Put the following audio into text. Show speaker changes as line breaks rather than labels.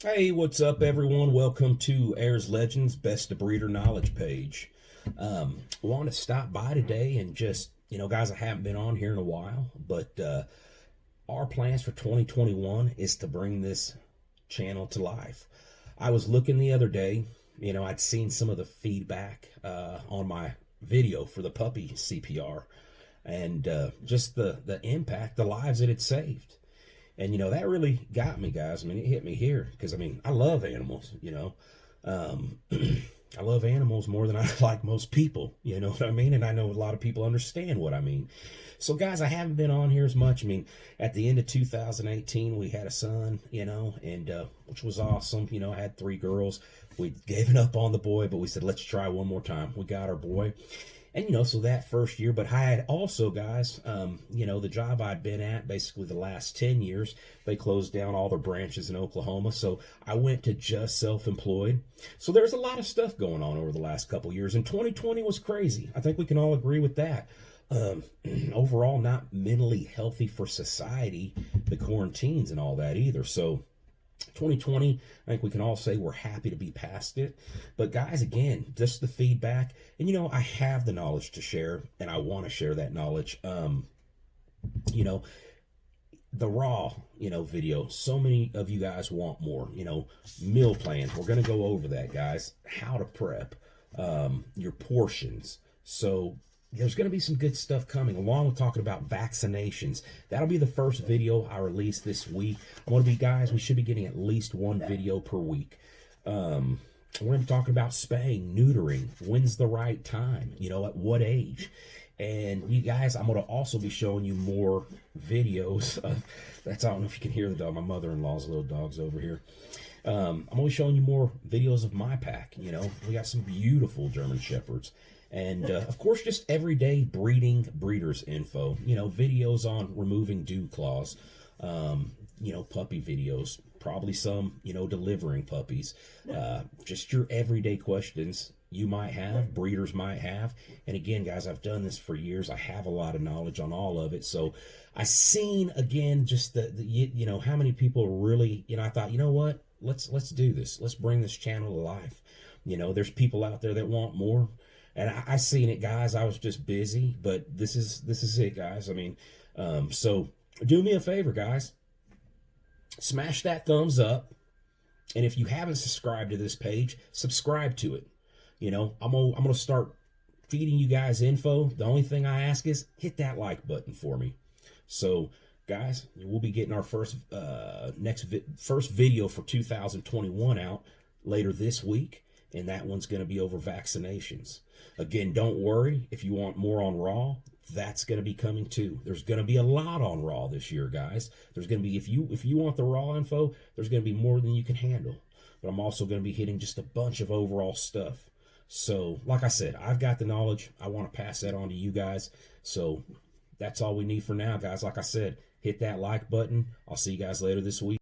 Hey, what's up, everyone? Welcome to Ayers Legends Best of Breeder Knowledge page. Want to stop by today and just, guys, I haven't been on here in a while, but our plans for 2021 is to bring this channel to life. I was looking the other day, I'd seen some of the feedback on my video for the puppy CPR and just the impact, the lives that it saved. And, that really got me, guys. I mean, it hit me here because, I love animals. I love animals more than I like most people, you know what I mean? And I know a lot of people understand what I mean. So, guys, I haven't been on here as much. At the end of 2018, we had a son, and which was awesome. I had 3 girls. We gave it up on the boy, but we said, let's try one more time. We got our boy. And, so that first year, but I had also, guys, the job I'd been at basically the last 10 years, they closed down all their branches in Oklahoma. So I went to just self-employed. So there's a lot of stuff going on over the last couple years. And 2020 was crazy. I think we can all agree with that. Overall, not mentally healthy for society, the quarantines and all that either. So 2020, I think we can all say we're happy to be past it. But guys, again, just the feedback. And, I have the knowledge to share, and I want to share that knowledge. The raw, video, so many of you guys want more, meal plans. We're going to go over that, guys. How to prep, your portions. So there's going to be some good stuff coming, along with talking about vaccinations. That'll be the first video I release this week. I want to be, guys, we should be getting at least 1 video per week. We're going to be talking about spaying, neutering, when's the right time, at what age. And you guys, I'm going to also be showing you more videos of, I don't know if you can hear the dog, my mother-in-law's little dog's over here. I'm going to be showing you more videos of my pack. We got some beautiful German Shepherds. And, of course, just everyday breeders info, videos on removing dew claws, puppy videos, probably some, delivering puppies, just your everyday questions you might have, breeders might have. And again, guys, I've done this for years. I have a lot of knowledge on all of it. So I seen, again, just the how many people really, I thought, you know what, let's do this. Let's bring this channel to life. There's people out there that want more. And I seen it, guys. I was just busy, but this is it, guys. So do me a favor, guys. Smash that thumbs up. And if you haven't subscribed to this page, subscribe to it. I'm gonna start feeding you guys info. The only thing I ask is hit that like button for me. So, guys, we'll be getting our first video for 2021 out later this week. And that one's going to be over vaccinations. Again, don't worry. If you want more on raw, that's going to be coming too. There's going to be a lot on raw this year, guys. There's going to be, if you want the raw info, there's going to be more than you can handle. But I'm also going to be hitting just a bunch of overall stuff. So, like I said, I've got the knowledge. I want to pass that on to you guys. So that's all we need for now, guys. Like I said, hit that like button. I'll see you guys later this week.